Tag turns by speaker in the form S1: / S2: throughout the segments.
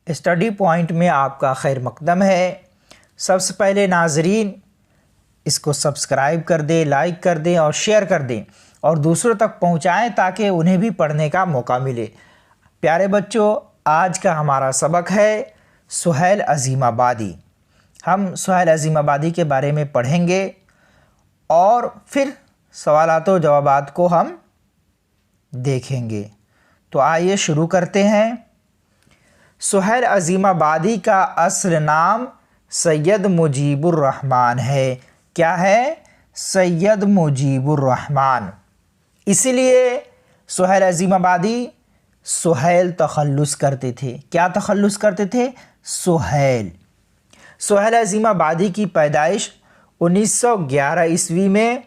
S1: Study point में आपका खैर मकदम है। सबसे पहले नाजरीन इसको सब्सक्राइब कर दें, लाइक कर दें और शेयर कर दें और दूसरों तक पहुंचाएं ताकि उन्हें भी पढ़ने का मौका मिले। प्यारे बच्चों, आज का हमारा सबक है सुहैल अज़ीमाबादी। हम सुहैल अज़ीमाबादी के बारे में पढ़ेंगे और फिर सवालात व जवाबात को हम देखेंगे। तो आइए शुरू करते हैं। सुहैल अज़ीमाबादी का असल नाम सैयद मुजीबुर रहमान है। क्या है? सैयद मुजीबुर रहमान। इसीलिए सुहैल अज़ीमाबादी सुहैल तखल्लुस करते थे। क्या तखल्लुस करते थे? सुहैल। सुहैल अज़ीमाबादी की पैदाइश 1911 ईस्वी में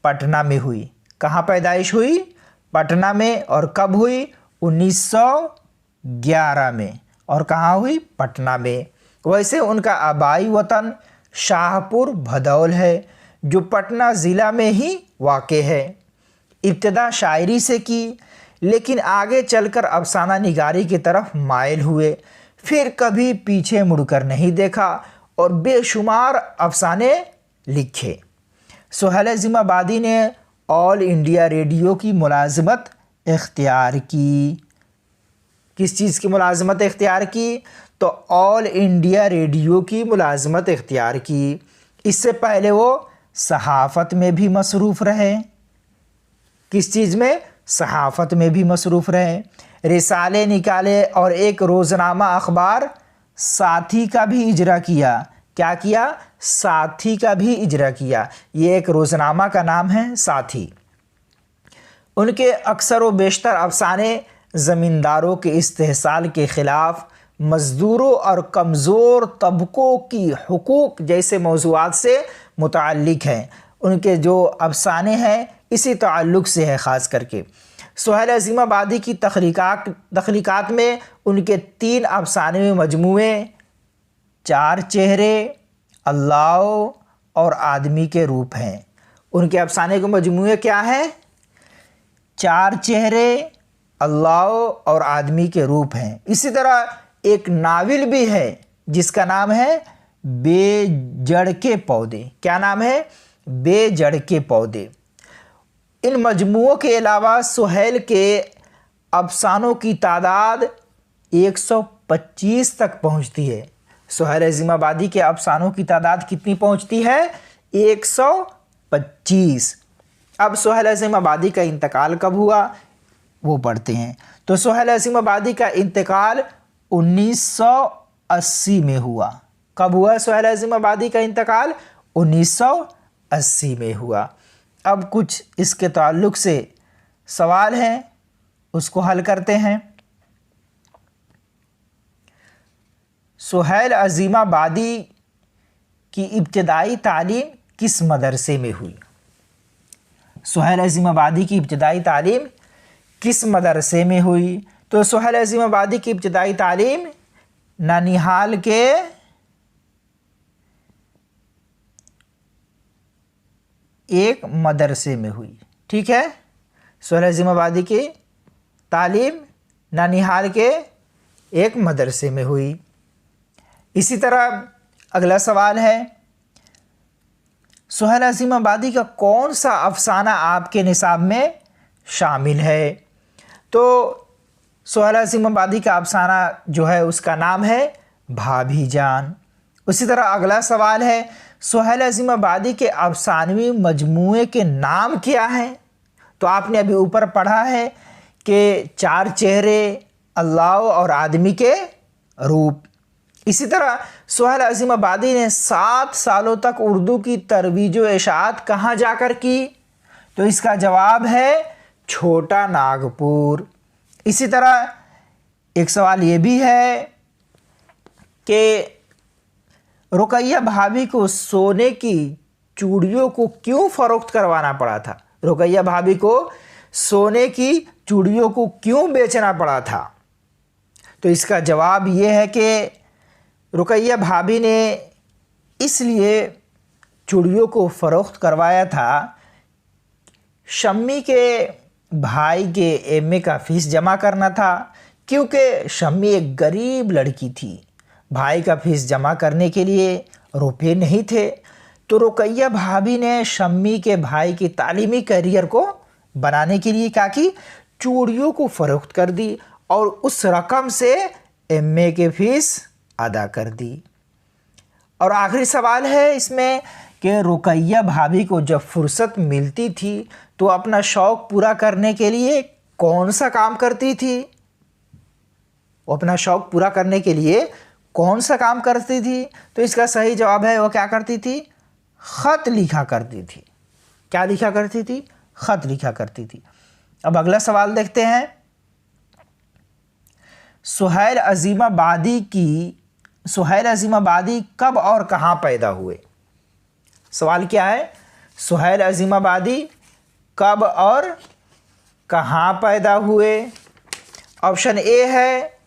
S1: पटना में हुई। कहाँ पैदाइश हुई? पटना में। और कब हुई? 1911 में। और कहाँ हुई? पटना में। वैसे उनका आबाई वतन शाहपुर भदौल है जो पटना ज़िला में ही वाक़े है। इब्तिदा शायरी से की, लेकिन आगे चलकर अफसाना निगारी की तरफ माइल हुए। फिर कभी पीछे मुड़कर नहीं देखा और बेशुमार अफसाने लिखे। सुहैल अज़ीमाबादी ने ऑल इंडिया रेडियो की मुलाज़मत इख्तियार की। किस चीज़ की मुलाज़मत इख्तियार की? तो ऑल इंडिया रेडियो की मुलाज़मत इख्तियार की। इससे पहले वो सहाफ़त में भी मसरूफ़ रहे। किस चीज़ में? सहाफ़त में भी मसरूफ़ रहे। रिसाले निकाले और एक रोज़नामा अखबार साथी का भी इजरा किया। क्या किया? साथी का भी इजरा किया। ये एक रोज़नामा का नाम है साथी। उनके अक्सर व बेशतर अफसाने ज़मींदारों के इस्तेहसाल के ख़िलाफ़, मज़दूरों और कमज़ोर तबक़ों की हुकूक जैसे मौज़ूआत से मुतअल्लिक़ हैं। उनके जो अफसाने हैं इसी ताल्लुक़ से है ख़ास करके। सुहैल अज़ीमाबादी की तख्लीक़ात में उनके 3 अफसानवी मजमूए चार चेहरे, अल्लाह और आदमी के रूप हैं। उनके अफसाने के मजमूए क्या हैं? चार चेहरे, अल्लाह और आदमी के रूप हैं। इसी तरह एक नावल भी है जिसका नाम है बेजड़ के पौधे। क्या नाम है? बेजड़ के पौधे। इन मजमूओं के अलावा सुहैल के अफसानों की तादाद 125 तक पहुंचती है। सुहैल अज़ीमाबादी के अफसानों की तादाद कितनी पहुंचती है? 125। अब सुहैल अज़ीमाबादी का इंतकाल कब हुआ वो पढ़ते हैं। तो सुहैल अज़ीमाबादी का इंतकाल 1980 में हुआ। कब हुआ सुहैल अज़ीमाबादी का इंतकाल? 1980 में हुआ। अब कुछ इसके ताल्लुक़ से सवाल हैं, उसको हल करते हैं। सुहैल अज़ीमाबादी की इब्तिदाई तालीम किस मदरसे में हुई? सुहैल अज़ीमाबादी की इब्तिदाई तालीम किस मदरसे में हुई? तो सुहैल अज़ीमाबादी की इब्तिदाई तालीम ननिहाल के एक मदरसे में हुई। ठीक है, सुहैल अज़ीमाबादी की तालीम ननिहाल के एक मदरसे में हुई। इसी तरह अगला सवाल है, सुहैल अज़ीमाबादी का कौन सा अफसाना आपके निसाब में शामिल है? तो सुहैल अज़ीमाबादी का अफसाना जो है उसका नाम है भाभी जान। उसी तरह अगला सवाल है, सुहैल अज़ीमाबादी के अफसानवी मजमूए के नाम क्या हैं? तो आपने अभी ऊपर पढ़ा है कि चार चेहरे, अल्लाह और आदमी के रूप। इसी तरह सुहैल अज़ीमाबादी ने 7 सालों तक उर्दू की तरवीज व इशाअत कहाँ जाकर की? तो इसका जवाब है छोटा नागपुर। इसी तरह एक सवाल ये भी है कि रुकैया भाभी को सोने की चूड़ियों को क्यों फ़रोख्त करवाना पड़ा था? रुकैया भाभी को सोने की चूड़ियों को क्यों बेचना पड़ा था? तो इसका जवाब ये है कि रुकैया भाभी ने इसलिए चूड़ियों को फ़रोख्त करवाया था, शम्मी के भाई के एमए का फ़ीस जमा करना था क्योंकि शम्मी एक गरीब लड़की थी। भाई का फीस जमा करने के लिए रुपए नहीं थे, तो रुकैया भाभी ने शम्मी के भाई की तालीमी करियर को बनाने के लिए क्या की, चूड़ियों को फरोख्त कर दी और उस रकम से एमए के फीस अदा कर दी। और आखिरी सवाल है इसमें कि रुकैया भाभी को जब फुर्सत मिलती थी तो अपना शौक़ पूरा करने के लिए कौन सा काम करती थी? वो अपना शौक़ पूरा करने के लिए कौन सा काम करती थी? तो इसका सही जवाब है वो क्या करती थी? ख़त लिखा करती थी। क्या लिखा करती थी? ख़त लिखा करती थी। अब अगला सवाल देखते हैं। सुहैल अज़ीमाबादी कब और कहाँ पैदा हुए? सवाल क्या है? सुहैल अज़ीमाबादी कब और कहाँ पैदा हुए? ऑप्शन ए है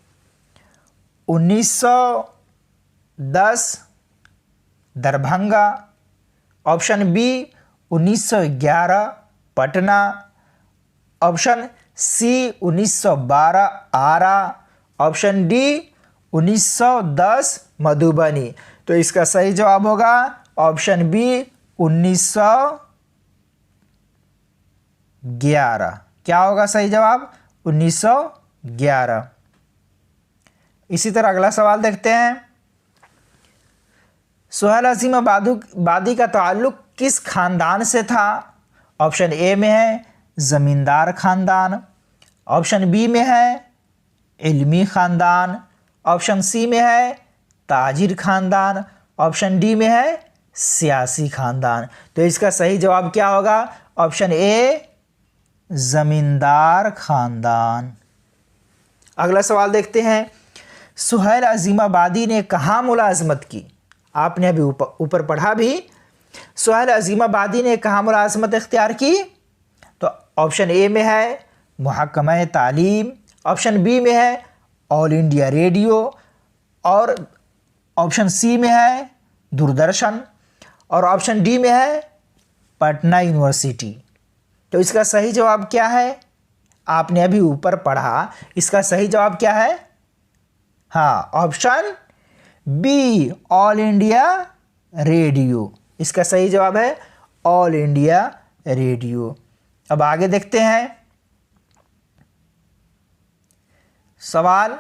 S1: 1910 Darbhanga, option B 1911 Patna, option C 1912 Ara, option D 1910 Madhubani. तो इसका सही जवाब होगा ऑप्शन बी 1911। क्या होगा सही जवाब? 1911। इसी तरह अगला सवाल देखते हैं। सुहैल अज़ीमाबादी का ताल्लुक़ किस खानदान से था? ऑप्शन ए में है ज़मींदार ख़ानदान, ऑप्शन बी में है इल्मी ख़ानदान, ऑप्शन सी में है ताजिर ख़ानदान, ऑप्शन डी में है सियासी ख़ानदान। तो इसका सही जवाब क्या होगा? ऑप्शन ए ज़मींदार ख़ानदान। अगला सवाल देखते हैं। सुहैल अज़ीमाबादी ने कहाँ मुलाज़मत की? आपने अभी ऊपर पढ़ा भी। सुहैल अज़ीमाबादी ने कहाँ मुलाज़मत इख्तियार की? तो ऑप्शन ए में है महकमा तालीम, ऑप्शन बी में है ऑल इंडिया रेडियो, और ऑप्शन सी में है दूरदर्शन, और ऑप्शन डी में है पटना यूनिवर्सिटी। तो इसका सही जवाब क्या है? आपने अभी ऊपर पढ़ा, इसका सही जवाब क्या है? हाँ, option be all India radio. इसका सही जवाब है ऑल इंडिया रेडियो। अब आगे देखते हैं सवाल।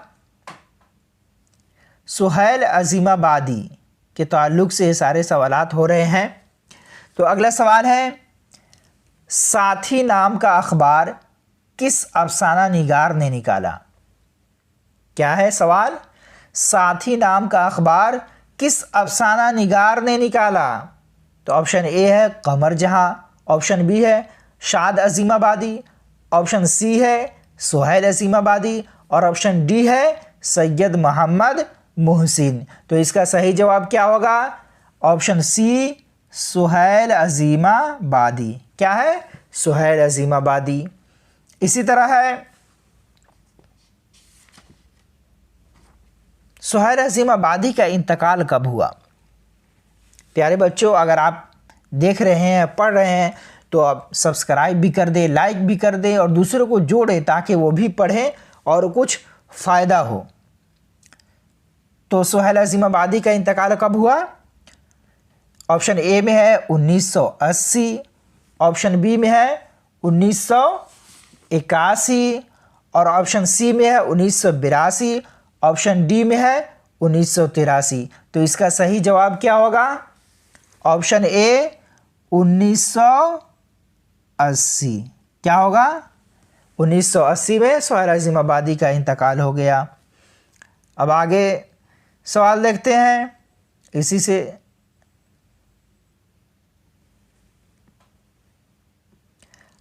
S1: सुहैल अज़ीमाबादी के ताल्लुक़ से सारे सवालात हो रहे हैं। तो अगला सवाल है, साथी नाम का अखबार किस अफसाना निगार ने निकाला? क्या है सवाल? साथी नाम का अखबार किस अफसाना निगार ने निकाला? तो ऑप्शन ए है कमर जहां, ऑप्शन बी है शाद अज़ीमाबादी, ऑप्शन सी है सुहैल अज़ीमाबादी, और ऑप्शन डी है सैयद मोहम्मद मोहसिन। तो इसका सही जवाब क्या होगा? Option C Suhail Azimabadi. क्या है? सुहैल अज़ीमाबादी। इसी तरह है सुहैल अज़ीमाबादी का इंतकाल कब हुआ? प्यारे बच्चों, अगर आप देख रहे हैं, पढ़ रहे हैं, तो आप सब्सक्राइब भी कर दें, लाइक भी कर दें और दूसरों को जोड़ें ताकि वो भी पढ़ें और कुछ फ़ायदा हो। तो सुहैल अज़ीमाबादी का इंतकाल कब हुआ? ऑप्शन ए में है 1980, ऑप्शन बी में है 1981, और ऑप्शन सी में है 1982, ऑप्शन डी में है 1983। तो इसका सही जवाब क्या होगा? ऑप्शन ए 1980। क्या होगा? 1980 में सुहैल अज़ीमाबादी का इंतकाल हो गया। अब आगे सवाल देखते हैं इसी से।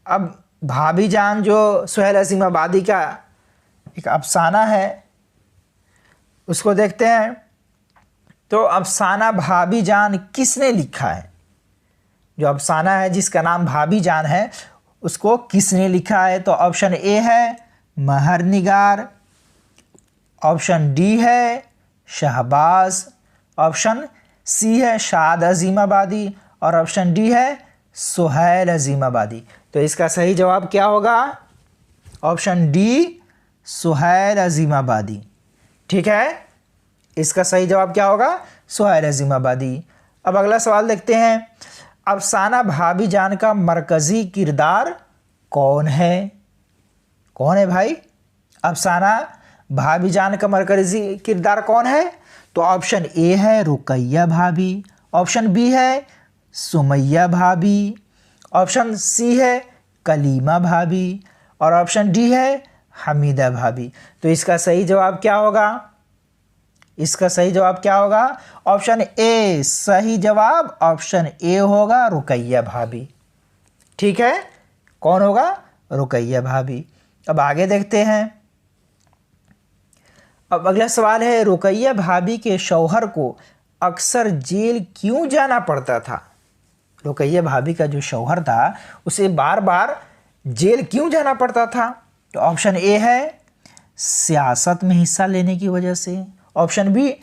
S1: अब भाभी जान जो सुहैल अज़ीमाबादी का एक अफसाना है उसको देखते हैं। तो अफसाना भाभी जान किसने लिखा है? जो अफसाना है जिसका नाम भाभी जान है उसको किसने लिखा है? तो ऑप्शन ए है महर निगार, ऑप्शन डी है शहबाज, ऑप्शन सी है शाद अज़ीमाबादी, और ऑप्शन डी है सुहैल अज़ीमाबादी। तो इसका सही जवाब क्या होगा? Option D Suhail Azimabadi. ठीक है, इसका सही जवाब क्या होगा? सुहैल अजीमाबादी। अब अगला सवाल देखते हैं, अफसाना भाभी जान का मरकज़ी किरदार कौन है? कौन है भाई? अफसाना भाभी जान का मरकज़ी किरदार कौन है? तो ऑप्शन ए है रुकैया भाभी, ऑप्शन बी है सुमैया भाभी, ऑप्शन सी है कलीमा भाभी और ऑप्शन डी है हमीदा भाभी। तो इसका सही जवाब क्या होगा? इसका सही जवाब क्या होगा? ऑप्शन ए सही जवाब, ऑप्शन ए होगा रुकैया भाभी। ठीक है, कौन होगा? रुकैया भाभी। अब आगे देखते हैं। अब अगला सवाल है, रुकैया भाभी के शौहर को अक्सर जेल क्यों जाना पड़ता था? रुकैया भाभी का जो शौहर था उसे बार बार जेल क्यों जाना पड़ता था? तो ऑप्शन ए है सियासत में हिस्सा लेने की वजह से, ऑप्शन बी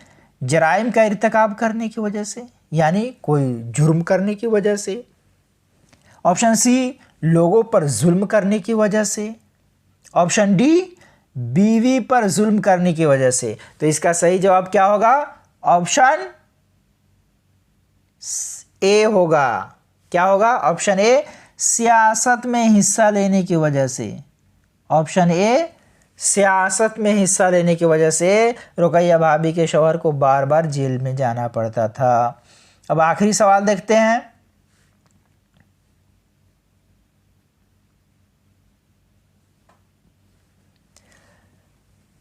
S1: जराइम का इर्तिकाब करने की वजह से, यानी कोई जुर्म करने की वजह से, ऑप्शन सी लोगों पर जुल्म करने की वजह से, ऑप्शन डी बीवी पर जुल्म करने की वजह से। तो इसका सही जवाब क्या होगा? ऑप्शन ए होगा। क्या होगा? ऑप्शन ए सियासत में हिस्सा लेने की वजह से। ऑप्शन ए सियासत में हिस्सा लेने की वजह से रुकैया भाभी के शौहर को बार बार जेल में जाना पड़ता था। अब आखिरी सवाल देखते हैं।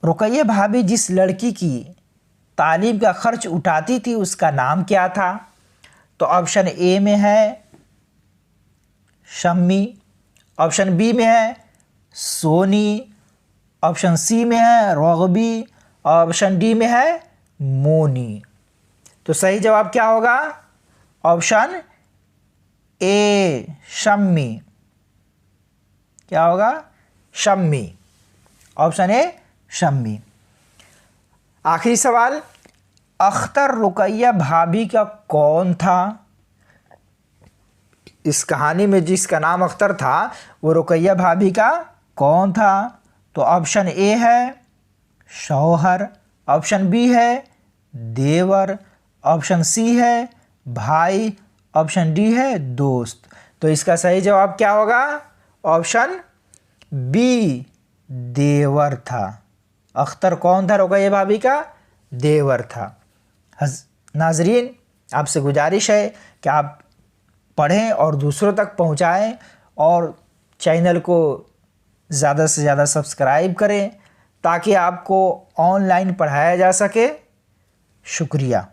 S1: रुकैया भाभी जिस लड़की की तालीम का खर्च उठाती थी उसका नाम क्या था? तो ऑप्शन ए में है शम्मी, ऑप्शन बी में है सोनी, ऑप्शन सी में है रगबी, ऑप्शन डी में है मोनी। तो सही जवाब क्या होगा? Option A Shammi. क्या होगा? शम्मी। Option A Shammi. आखिरी सवाल, अख्तर रुकैया भाभी का कौन था? इस कहानी में जिसका नाम अख्तर था वो रुकैया भाभी का कौन था? तो ऑप्शन ए है शौहर, ऑप्शन बी है देवर, ऑप्शन सी है भाई, ऑप्शन डी है दोस्त। तो इसका सही जवाब क्या होगा? ऑप्शन बी देवर था। अख्तर कौन था रुकैया भाभी का? देवर था। नाजरीन, आपसे गुजारिश है कि आप पढ़ें और दूसरों तक पहुंचाएं और चैनल को ज़्यादा से ज़्यादा सब्सक्राइब करें ताकि आपको ऑनलाइन पढ़ाया जा सके। शुक्रिया।